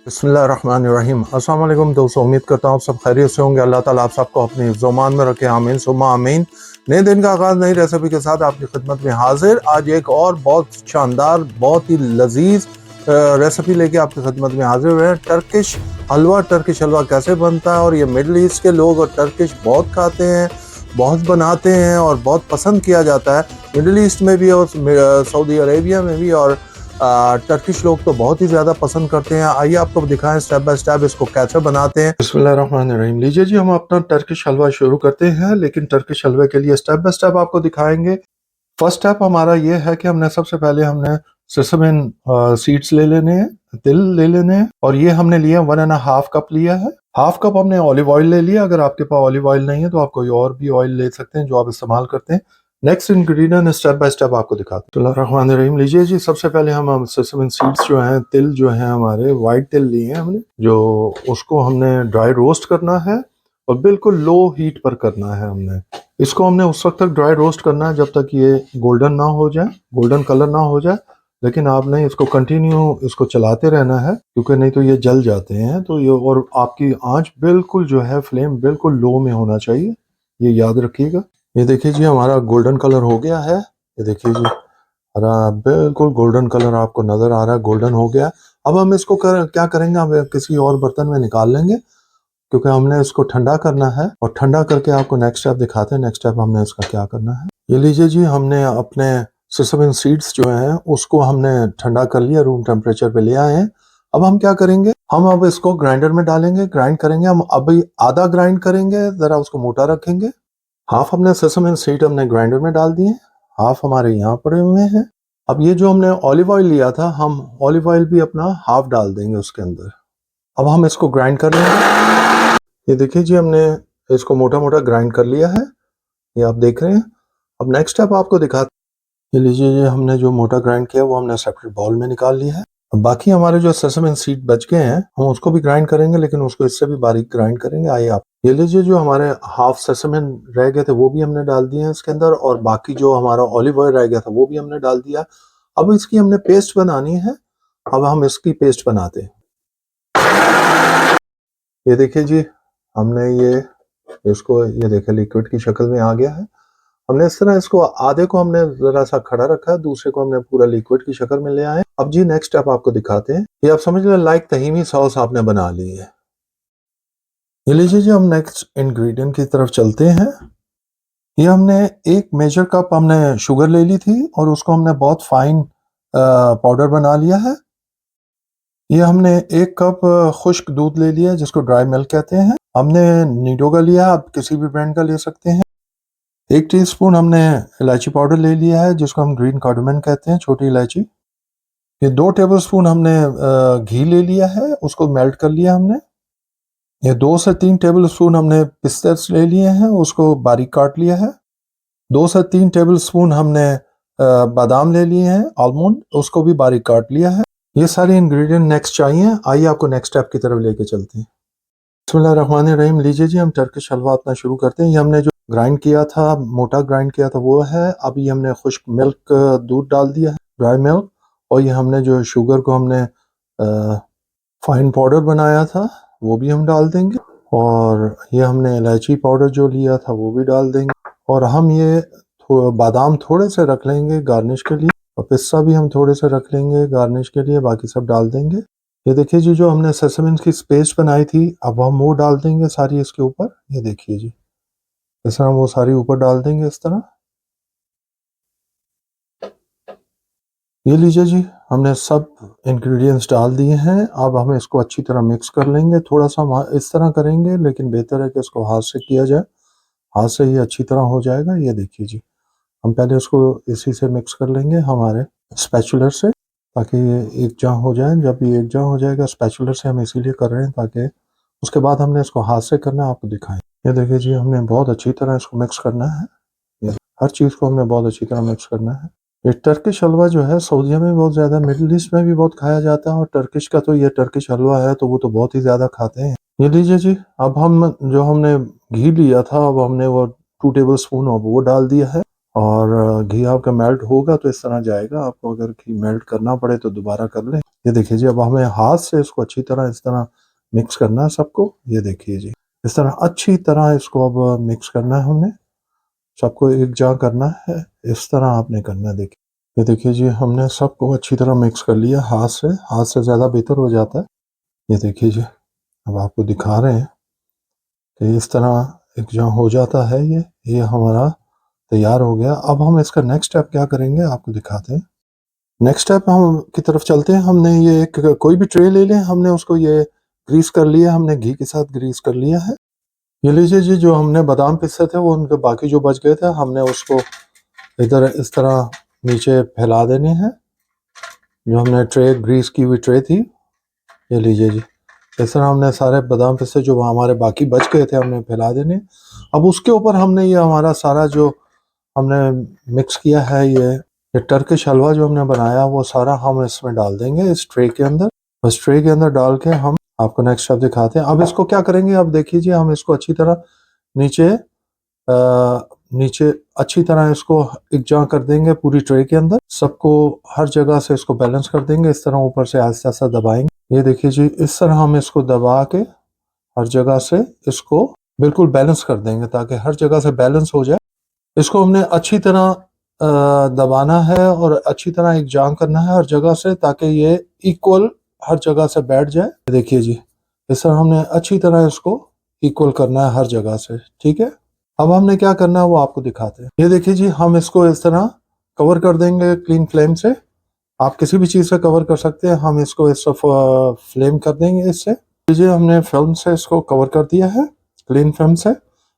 बिस्मिल्लाहिर्रहमानिर्रहीम। अस्सलाम वालेकुम दोस्तों, उम्मीद करता हूँ आप सब खैरियत से होंगे। अल्लाह ताला आप सबको अपनी ज़ुबान में रखे, आमीन सुम्मा आमीन। नए दिन का आगाज़ नई रेसिपी के साथ आपकी खिदमत में हाजिर। आज एक और बहुत शानदार, बहुत ही लजीज रेसिपी लेके आपकी खिदमत में हाजिर हुए हैं। टर्किश हलवा। टर्किश हलवा कैसे बनता है, और ये मिडल ईस्ट के लोग और टर्किश बहुत खाते हैं, बहुत बनाते हैं और बहुत पसंद किया जाता है मिडल ईस्ट में भी और सऊदी अरेबिया में भी। और टर्किश लोग तो बहुत ही ज़्यादा पसंद करते हैं। आइए आपको दिखाएं स्टेप बाय स्टेप इसको कैसे बनाते हैं। बिस्मिल्लाहिर्रहमानिर्रहीम। लीजिए जी, हम अपना टर्किश हलवा शुरू करते हैं, लेकिन टर्किश हलवे के लिए स्टेप बाय स्टेप आपको दिखाएंगे। फर्स्ट स्टेप हमारा ये है कि हमने सबसे पहले सेसमेन सीड्स ले लेने हैं, तिल ले लेने हैं, और ये हमने लिया 1.5 कप लिया है। हाफ कप हमने ऑलिव ऑयल ले लिया। अगर आपके पास ऑलिव ऑयल नहीं है तो आप कोई और भी ऑयल ले सकते हैं जो आप इस्तेमाल करते हैं। Next ingredient step by step आपको दिखाते हैं। बिस्मिल्लाहिर्रहमानिर्रहीम। लीजिए जी, सबसे पहले हम सेसमेन सीड्स जो हैं, तिल जो हैं हमारे, वाइट तिल लिए हैं हमने, जो उसको हमने ड्राई रोस्ट करना है और बिल्कुल लो हीट पर करना है। इसको हमने उस वक्त तक ड्राई रोस्ट करना है जब तक ये गोल्डन ना हो जाए, गोल्डन कलर ना हो जाए। लेकिन आपने इसको कंटिन्यू इसको चलाते रहना है, क्योंकि नहीं तो ये जल जाते हैं। तो ये, और आपकी आंच बिल्कुल जो है, फ्लेम बिल्कुल लो में होना चाहिए, ये याद रखिएगा। ये देखिए जी, हमारा गोल्डन कलर हो गया है। ये देखिए जी, हरा बिल्कुल गोल्डन कलर आपको नजर आ रहा है, गोल्डन हो गया। अब हम इसको क्या करेंगे, हम किसी और बर्तन में निकाल लेंगे, क्योंकि हमने इसको ठंडा करना है। और ठंडा करके आपको नेक्स्ट स्टेप दिखाते हैं। नेक्स्ट स्टेप हमने इसका क्या करना है। ये लीजिए जी, हमने अपने सेसमेन सीड्स जो हैं उसको हमने ठंडा कर लिया, रूम टेम्परेचर पे ले आए हैं। अब हम क्या करेंगे, हम अब इसको ग्राइंडर में डालेंगे, ग्राइंड करेंगे। हम अभी आधा ग्राइंड करेंगे, जरा उसको मोटा रखेंगे। हाफ हमने सेसमेन सीड हमने ग्राइंडर में डाल दिए, हाफ हमारे यहाँ पड़े हुए हैं। अब ये जो हमने ऑलिव ऑयल लिया था, हम ऑलिव ऑयल भी अपना हाफ डाल देंगे उसके अंदर। अब हम इसको ग्राइंड कर लेंगे। ये देखिए जी, हमने इसको मोटा मोटा ग्राइंड कर लिया है, ये आप देख रहे हैं। अब नेक्स्ट स्टेप आपको दिखाते हैं। ये लीजिए, ये हमने जो मोटा ग्राइंड किया वो हमने सेपरेट बाउल में निकाल लिया है। अब बाकी हमारे जो सेसमेन सीड बच गए हैं, हम उसको भी ग्राइंड करेंगे, लेकिन उसको इससे भी बारीक ग्राइंड करेंगे। आइए आप, ये लीजिए, जो हमारे हाफ सेसमेन रह गए थे वो भी हमने डाल दिए हैं इसके अंदर, और बाकी जो हमारा ऑलिव ऑयल रह गया था वो भी हमने डाल दिया। अब इसकी हमने पेस्ट बनानी है। अब हम इसकी पेस्ट बनाते हैं। ये देखिए जी, हमने इसको, ये देखिए, लिक्विड की शक्ल में आ गया है। हमने इस तरह इसको, आधे को हमने जरा सा खड़ा रखा है, दूसरे को हमने पूरा लिक्विड की शक्ल में ले आए। अब जी नेक्स्ट स्टेप आपको दिखाते हैं। ये आप समझ लें, लाइक तहीमी सॉस आपने बना ली है। ये लीजिए जी, हम नेक्स्ट इंग्रेडिएंट की तरफ चलते हैं। ये हमने 1 मेजर कप हमने शुगर ले ली थी, और उसको हमने बहुत फाइन पाउडर बना लिया है। ये हमने 1 कप खुश्क दूध ले लिया, जिसको ड्राई मिल्क कहते हैं। हमने नीडो का लिया, आप किसी भी ब्रांड का ले सकते हैं। 1 टीस्पून हमने इलायची पाउडर ले लिया है, जिसको हम ग्रीन कार्डमम कहते हैं, छोटी इलायची। ये 2 टेबलस्पून हमने घी ले लिया है, उसको मेल्ट कर लिया हमने। ये 2 से 3 टेबलस्पून हमने पिस्तास ले लिए हैं, उसको बारीक काट लिया है। 2 से 3 टेबलस्पून हमने बादाम ले लिए हैं, आलमंड, उसको भी बारीक काट लिया है। ये सारे इंग्रेडिएंट नेक्स्ट चाहिए। आइए आपको नेक्स्ट स्टेप की तरफ लेके चलते हैं। बिस्मिल्लाहिर्रहमानिर्रहीम। लीजिए जी, हम टर्किश हलवा अपना शुरू करते हैं। ये हमने जो ग्राइंड किया था, मोटा ग्राइंड किया था, वो है। अभी हमने खुश्क मिल्क दूध डाल दिया है, ड्राई मिल्क। और ये हमने जो शुगर को हमने फाइन पाउडर बनाया था वो भी हम डाल देंगे। और ये हमने इलायची पाउडर जो लिया था वो भी डाल देंगे। और हम ये बादाम थोड़े से रख लेंगे गार्निश के लिए, और पिस्ता भी हम थोड़े से रख लेंगे गार्निश के लिए, बाकी सब डाल देंगे। ये देखिए जी, जो हमने सेसमेन की पेस्ट बनाई थी, अब हम वो डाल देंगे सारी इसके ऊपर। ये देखिए जी, इस तरह वो सारी ऊपर डाल देंगे इस तरह। ये लीजिए जी, हमने सब इंग्रेडिएंट्स डाल दिए हैं। अब हम इसको अच्छी तरह मिक्स कर लेंगे। थोड़ा सा हम इस तरह करेंगे, लेकिन बेहतर है कि इसको हाथ से किया जाए, हाथ से ये अच्छी तरह हो जाएगा। ये देखिए जी, हम पहले इसको इसी से मिक्स कर लेंगे, हमारे स्पैचुलर से, ताकि ये एक जहाँ हो जाए। जब ये एक जहाँ हो जाएगा, स्पैचुलर से हम इसीलिए कर रहे हैं ताकि उसके बाद हमने इसको हाथ से करना है, आपको दिखाएं। ये देखिए जी, हमने बहुत अच्छी तरह इसको मिक्स करना है। हर चीज़ को हमने बहुत अच्छी तरह मिक्स करना है। ये टर्किश हलवा जो है सऊदीया में बहुत ज़्यादा, मिडिल ईस्ट में भी बहुत खाया जाता है, और टर्किश का तो ये टर्किश हलवा है तो वो तो बहुत ही ज़्यादा खाते हैं। ये लीजिए जी, अब हम जो हमने घी लिया था, अब हमने वो 2 टेबल स्पून अब वो डाल दिया है। और घी आपका मेल्ट होगा तो इस तरह जाएगा। आपको अगर घी मेल्ट करना पड़े तो दोबारा कर लें। ये देखिए जी, अब हमें हाथ से इसको अच्छी तरह इस तरह मिक्स करना है सबको। ये देखिए जी, इस तरह अच्छी तरह इसको अब मिक्स करना है हमने, सबको एक जगह करना है, इस तरह आपने करना है। देखिए, ये देखिए जी, हमने सबको अच्छी तरह मिक्स कर लिया हाथ से ज़्यादा बेहतर हो जाता है। ये देखिए जी, अब आपको दिखा रहे हैं कि इस तरह एक जगह हो जाता है। ये हमारा तैयार हो गया। अब हम इसका नेक्स्ट स्टेप क्या करेंगे आपको दिखाते हैं। नेक्स्ट स्टेप हम की तरफ चलते हैं। हमने ये एक कोई भी ट्रे ले लें, हमने उसको ये ग्रीस कर लिया, हमने घी के साथ ग्रीस कर लिया है। ये लीजिए जी, जो हमने बादाम पिसे थे वो उनके बाकी जो बच गए थे, हमने उसको इधर इस तरह नीचे फैला देने हैं। जो हमने ट्रे ग्रीस की हुई ट्रे थी, ये लीजिए जी, इस तरह हमने सारे बादाम पिस्ते जो हमारे बाकी बच गए थे हमने फैला देने। अब उसके ऊपर हमने ये हमारा सारा जो हमने मिक्स किया है, ये टर्किश हलवा जो हमने बनाया वो सारा हम इसमें डाल देंगे इस ट्रे के अंदर। बस ट्रे के अंदर डाल के हम आपको नेक्स्ट स्टेप दिखाते हैं। अब इसको क्या करेंगे, अब देखिए, हम इसको अच्छी तरह नीचे नीचे अच्छी तरह इसको एक जगह कर देंगे पूरी ट्रे के अंदर। सबको हर जगह से इसको बैलेंस कर देंगे, इस तरह ऊपर से आहिस्ता आहिस्ता दबाएंगे। ये देखिए जी, इस तरह हम इसको दबा के हर जगह से इसको बिल्कुल बैलेंस कर देंगे ताकि हर जगह से बैलेंस हो जाए। इसको हमने अच्छी तरह दबाना है और अच्छी तरह एक जाम करना है हर जगह से, ताकि ये इक्वल हर जगह से बैठ जाए। देखिए जी, इस तरह हमने अच्छी तरह इसको इक्वल करना है हर जगह से, ठीक है। अब हमने क्या करना है वो आपको दिखाते हैं। ये देखिए जी, हम इसको इस तरह कवर कर देंगे क्लीन फ्लेम से। आप किसी भी चीज़ से कवर कर सकते हैं, हम इसको इस फ्लेम कर देंगे इससे। लीजिए, हमने फिल्म से इसको कवर कर दिया है, क्लीन फिल्म से।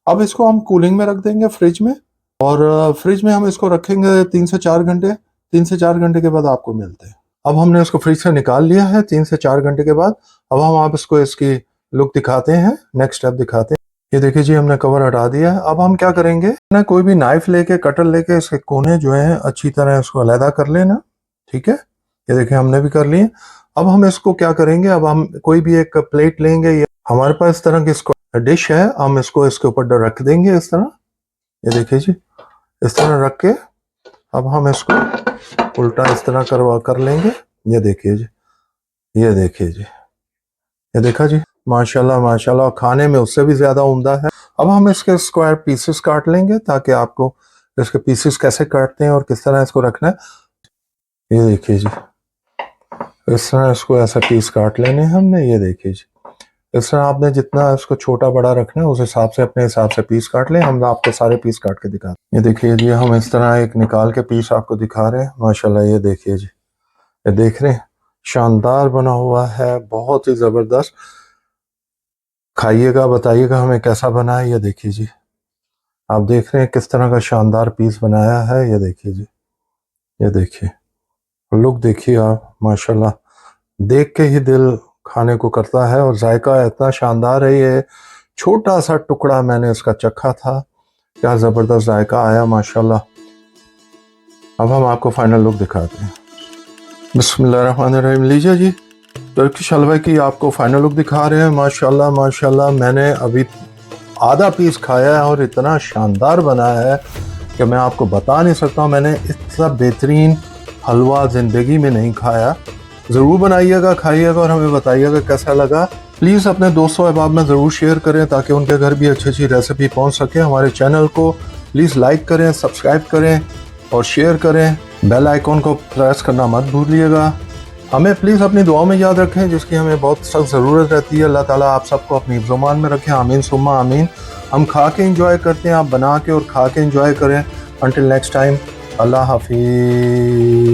अब इसको हम कूलिंग में रख देंगे फ्रिज में, और फ्रिज में हम इसको रखेंगे 3 से 4 घंटे। 3 से 4 घंटे के बाद आपको मिलते हैं। अब हमने इसको फ्रिज से निकाल लिया है 3 से 4 घंटे के बाद। अब हम आप इसको इसकी लुक दिखाते हैं, नेक्स्ट स्टेप दिखाते हैं। ये देखिए जी, हमने कवर हटा दिया है। अब हम क्या करेंगे ना, कोई भी नाइफ लेके कटर लेके इसके कोने जो है अच्छी तरह इसको अलहदा कर लेना, ठीक है। ये देखिए, हमने भी कर लिए। अब हम इसको क्या करेंगे, अब हम कोई भी एक प्लेट लेंगे, या हमारे पास इस तरह की डिश है, हम इसको इसके ऊपर रख देंगे इस तरह। ये देखिए जी, इस तरह रख के अब हम इसको उल्टा इस तरह कर लेंगे। ये देखिए जी, ये देखिए जी, ये देखा जी, माशाल्लाह माशाल्लाह, खाने में उससे भी ज्यादा उम्दा है। अब हम इसके स्क्वायर पीसेस काट लेंगे ताकि आपको इसके पीसेस कैसे काटते हैं और किस तरह इसको रखना है। ये देखिए जी, इस तरह इसको ऐसा पीस काट लेने हैं हमने। ये देखिए जी, इस तरह आपने जितना इसको छोटा बड़ा रखना है उस हिसाब से अपने हिसाब से पीस काट लें। हम आपको सारे पीस काट के दिखा ये देखिए जी, हम इस तरह एक निकाल के पीस आपको दिखा रहे हैं। माशाल्लाह, ये देखिए जी, ये देख रहे हैं, शानदार बना हुआ है, बहुत ही जबरदस्त। खाइएगा, बताइएगा हमें कैसा बना है। ये देखिए जी, आप देख रहे हैं किस तरह का शानदार पीस बनाया है। ये देखिए जी, ये देखिए, लुक देखिए आप, माशाल्लाह, देख के ही दिल खाने को करता है। और जायका इतना शानदार है। ये छोटा सा टुकड़ा मैंने इसका चखा था, क्या ज़बरदस्त जायका आया माशाल्लाह। अब हम आपको फाइनल लुक दिखाते हैं। बिस्मिल्लाहिर्रहमानिर्रहीम। लीजिए जी, टर्किश हलवे की आपको फाइनल लुक दिखा रहे हैं। माशाल्लाह माशाल्लाह, मैंने अभी आधा पीस खाया है और इतना शानदार बना है कि मैं आपको बता नहीं सकता। मैंने इतना बेहतरीन हलवा ज़िंदगी में नहीं खाया। ज़रूर बनाइएगा, खाइएगा और हमें बताइएगा कैसा लगा। प्लीज़ अपने दोस्तों अहबाब में ज़रूर शेयर करें ताकि उनके घर भी अच्छी अच्छी रेसिपी पहुंच सके। हमारे चैनल को प्लीज़ लाइक करें, सब्सक्राइब करें और शेयर करें। बेल आइकॉन को प्रेस करना मत भूलिएगा। हमें प्लीज़ अपनी दुआओं में याद रखें, जिसकी हमें बहुत सख्त ज़रूरत रहती है। अल्लाह ताला आप सबको अपनी ज़ुबान में रखें। आमीन सुम्मा आमीन। हम खा के इंजॉय करते हैं, आप बना के और खा के इंजॉय करें। अंटिल नेक्स्ट टाइम, अल्लाह हाफिज़।